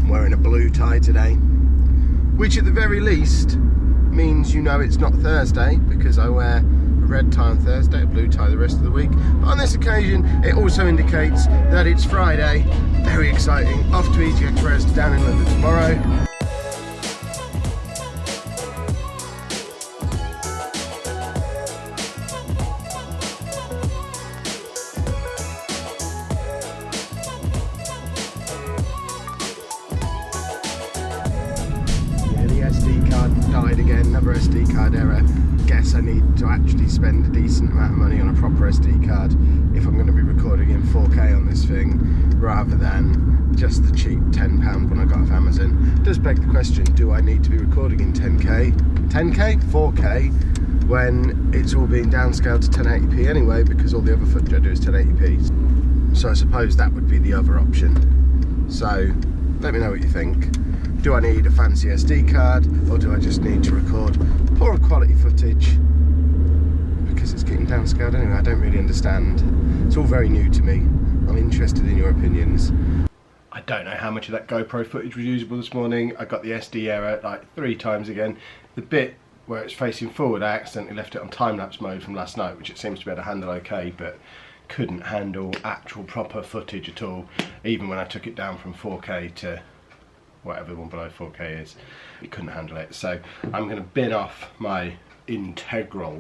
I'm wearing a blue tie today, which at the very least means you know it's not Thursday, because I wear a red tie on Thursday, a blue tie the rest of the week. But on this occasion, it also indicates that it's Friday. Very exciting. Off to EGX Res down in London tomorrow. Died again, another SD card error. Guess I need to actually spend a decent amount of money on a proper SD card if I'm going to be recording in 4K on this thing, rather than just the cheap £10 one I got off Amazon. It does beg the question, do I need to be recording in 10K? 10K? 4K? When it's all being downscaled to 1080p anyway, because all the other footage I do is 1080p. So I suppose that would be the other option. So let me know what you think. Do I need a fancy SD card, or do I just need to record poorer quality footage because it's getting downscaled anyway? I don't really understand. It's all very new to me. I'm interested in your opinions. I don't know how much of that GoPro footage was usable this morning. I got the SD error like 3 times again. The bit where it's facing forward, I accidentally left it on time-lapse mode from last night, which it seems to be able to handle okay, but couldn't handle actual proper footage at all, even when I took it down from 4K to whatever the one below 4K is. It couldn't handle it. So I'm going to bin off my integral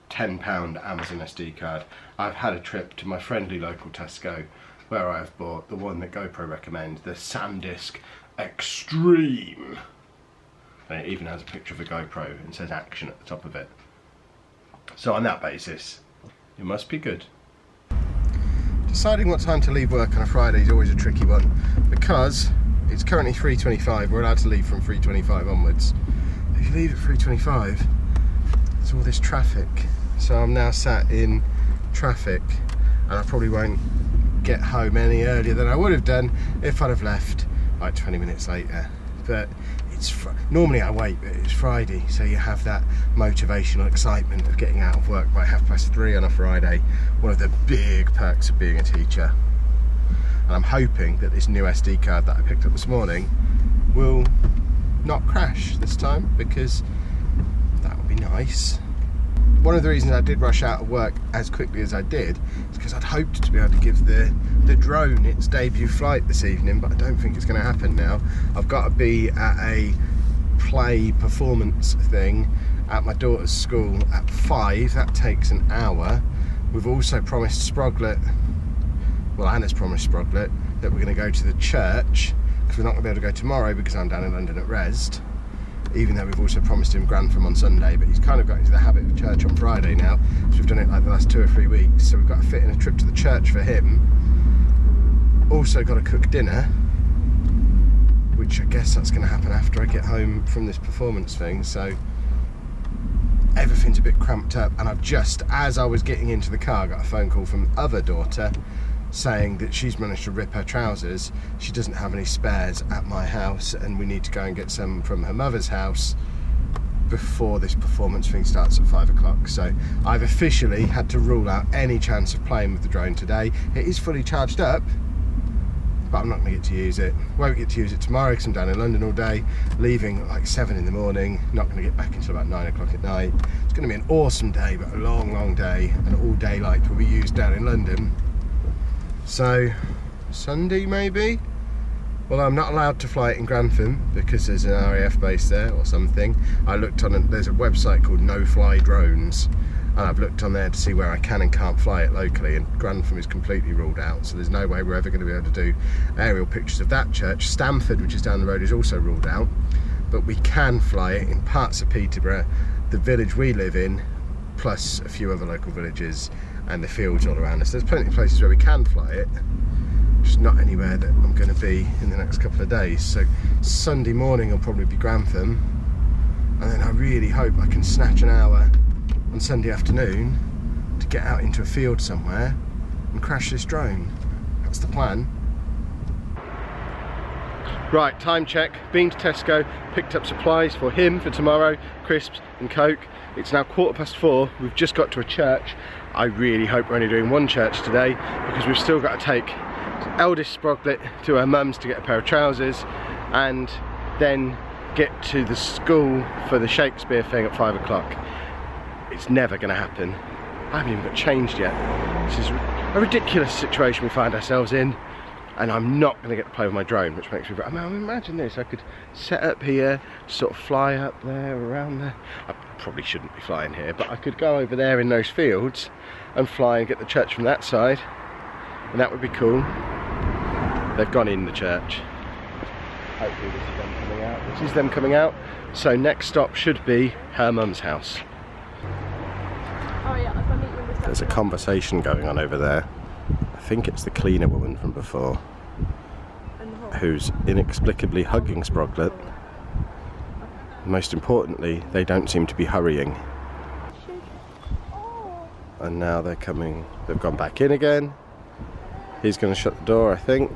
£10 Amazon SD card. I've had a trip to my friendly local Tesco where I've bought the one that GoPro recommends, the Sandisk Extreme. And it even has a picture of a GoPro and says action at the top of it. So on that basis, it must be good. Deciding what time to leave work on a Friday is always a tricky one, because it's currently 3:25, we're allowed to leave from 3:25 onwards. If you leave at 3:25, there's all this traffic. So I'm now sat in traffic, and I probably won't get home any earlier than I would have done if I'd have left like 20 minutes later. But it's normally I wait, but it's Friday, so you have that motivational excitement of getting out of work by 3:30 on a Friday. One of the big perks of being a teacher. And I'm hoping that this new SD card that I picked up this morning will not crash this time, because that would be nice. One of the reasons I did rush out of work as quickly as I did is because I'd hoped to be able to give the drone its debut flight this evening, but I don't think it's going to happen now. I've got to be at a play performance thing at my daughter's school at 5. That takes an hour. We've also promised Sproglet, well, Anna's promised Sproglet, that we're going to go to the church, because we're not going to be able to go tomorrow because I'm down in London at Resd, even though we've also promised him Grantham on Sunday. But he's kind of got into the habit of church on Friday now, so we've done it like the last 2 or 3 weeks, so we've got to fit in a trip to the church for him. Also got to cook dinner, which I guess that's going to happen after I get home from this performance thing, so everything's a bit cramped up. And I've just, as I was getting into the car, got a phone call from the other daughter saying that she's managed to rip her trousers. She doesn't have any spares at my house, and we need to go and get some from her mother's house before this performance thing starts at 5 o'clock. So I've officially had to rule out any chance of playing with the drone today. It is fully charged up, but I'm not going to get to use it. Won't get to use it tomorrow because I'm down in London all day, leaving at like 7 in the morning, not going to get back until about 9 o'clock at night. It's going to be an awesome day, but a long day, and all daylight will be used down in London. So Sunday maybe? Well, I'm not allowed to fly it in Grantham because there's an RAF base there or something. I looked on, there's a website called No Fly Drones, and I've looked on there to see where I can and can't fly it locally, and Grantham is completely ruled out, so there's no way we're ever going to be able to do aerial pictures of that church. Stamford, which is down the road, is also ruled out, but we can fly it in parts of Peterborough, the village we live in, plus a few other local villages, and the fields all around us. There's plenty of places where we can fly it, just not anywhere that I'm going to be in the next couple of days. So Sunday morning will probably be Grantham, and then I really hope I can snatch an hour on Sunday afternoon to get out into a field somewhere and crash this drone. That's the plan. Right, time check. Been to Tesco, picked up supplies for him for tomorrow, crisps and Coke. It's now 4:15. We've just got to a church. I really hope we're only doing one church today, because we've still got to take eldest Sproglet to her mum's to get a pair of trousers, and then get to the school for the Shakespeare thing at 5 o'clock. It's never going to happen. I haven't even got changed yet. This is a ridiculous situation we find ourselves in, and I'm not going to get to play with my drone, which makes me... I mean, imagine this, I could set up here, sort of fly up there, around there. I probably shouldn't be flying here, but I could go over there in those fields and fly and get the church from that side, and that would be cool. They've gone in the church. Hopefully this is them coming out. This is them coming out. So next stop should be her mum's house. Oh yeah, I've got to meet you in the There's a conversation going on over there. I think it's the cleaner woman from before, who's inexplicably hugging Sproglet. Most importantly, they don't seem to be hurrying. And now they're coming, they've gone back in again. He's going to shut the door, I think.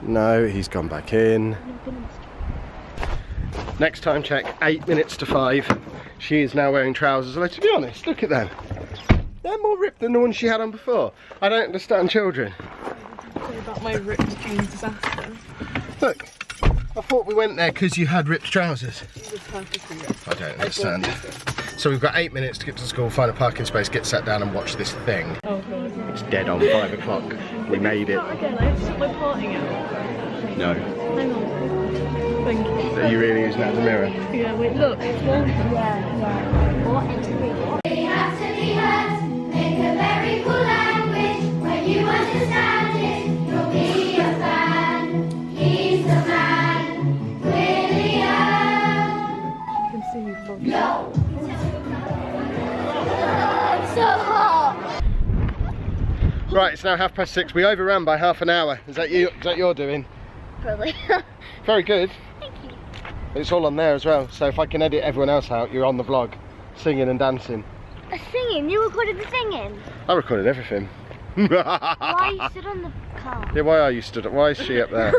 No, he's gone back in. Next time check, 8 minutes to 5. She is now wearing trousers. Although, to be honest, look at them. They're more ripped than the ones she had on before. I don't understand children. Sorry about my ripped jeans disaster. Look, I thought we went there because you had ripped trousers. It was perfectly ripped. I don't understand. So we've got 8 minutes to get to school, find a parking space, get sat down and watch this thing. Oh god. It's dead on 5 o'clock. We made it. Not again, I have to put my parting out. No. Hang on. Thank you. Are you really using that as a mirror? Yeah, wait, look, it's one. We have to be heard, make a very cool language. When you understand it, you'll be a fan. He's the man, William. You can see me from No. It's so hot. Right, it's now 6:30. We overran by half an hour. Is that you? Is that your doing? Probably. Very good. Thank you. It's all on there as well. So if I can edit everyone else out, you're on the vlog, singing and dancing. Singing? You recorded the singing? I recorded everything. Why are you stood on the car? Yeah, why are you stood up? Why is she up there?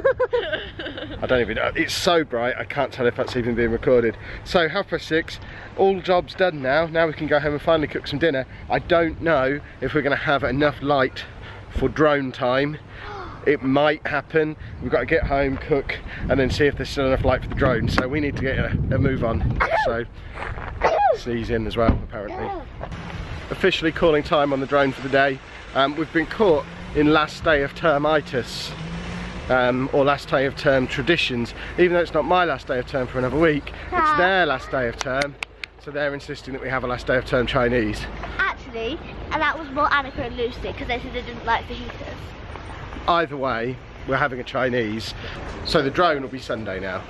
I don't even know. It's so bright, I can't tell if that's even being recorded. So 6:30, all jobs done now. Now we can go home and finally cook some dinner. I don't know if we're going to have enough light for drone time. It might happen. We've got to get home, cook, and then see if there's still enough light for the drone. So we need to get a move on. So sneeze in as well, apparently. Officially calling time on the drone for the day. We've been caught in last day of termitis, or last day of term traditions. Even though it's not my last day of term for another week, it's their last day of term. So they're insisting that we have a last day of term Chinese. Actually, and that was more Annika and Lucy because they said they didn't like fajitas. Either way, we're having a Chinese. So the drone will be Sunday now.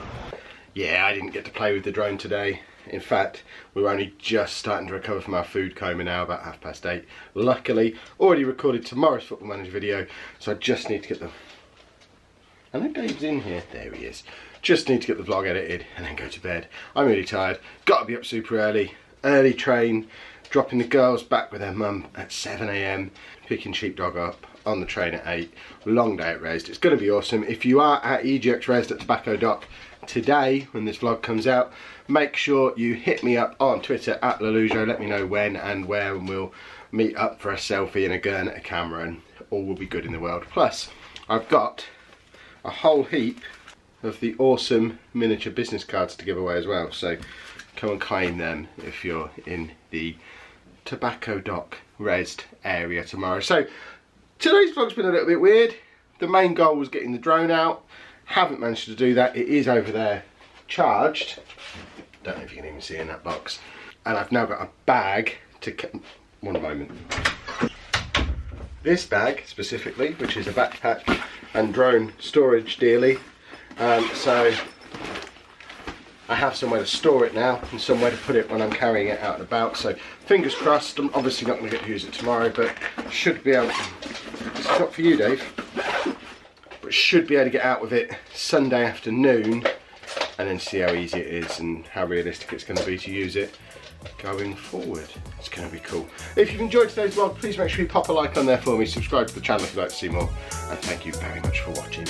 Yeah, I didn't get to play with the drone today. In fact, we were only just starting to recover from our food coma now, about 8:30. Luckily, already recorded tomorrow's Football Manager video, so I just need to get the... I know Dave's in here. There he is. Just need to get the vlog edited and then go to bed. I'm really tired. Got to be up super early. Early train, dropping the girls back with their mum at 7 AM, picking Sheepdog up on the train at 8. Long day at Resd. It's going to be awesome. If you are at EGX Resd at Tobacco Dock today, when this vlog comes out, make sure you hit me up on Twitter at Lelujo. Let me know when and where, and we'll meet up for a selfie and a gun and a camera, and all will be good in the world. Plus, I've got a whole heap of the awesome miniature business cards to give away as well. So come and claim them if you're in the Tobacco Dock Resd area tomorrow. So today's vlog's been a little bit weird. The main goal was getting the drone out. Haven't managed to do that. It is over there charged. Don't know if you can even see in that box. And I've now got a bag to... One moment. This bag specifically, which is a backpack and drone storage dealie. So I have somewhere to store it now and somewhere to put it when I'm carrying it out and about. So fingers crossed. I'm obviously not going to get to use it tomorrow, but should be able to... It's not for you, Dave. But should be able to get out with it Sunday afternoon and then see how easy it is and how realistic it's going to be to use it going forward. It's going to be cool. If you've enjoyed today's vlog, please make sure you pop a like on there for me, subscribe to the channel if you'd like to see more, and thank you very much for watching.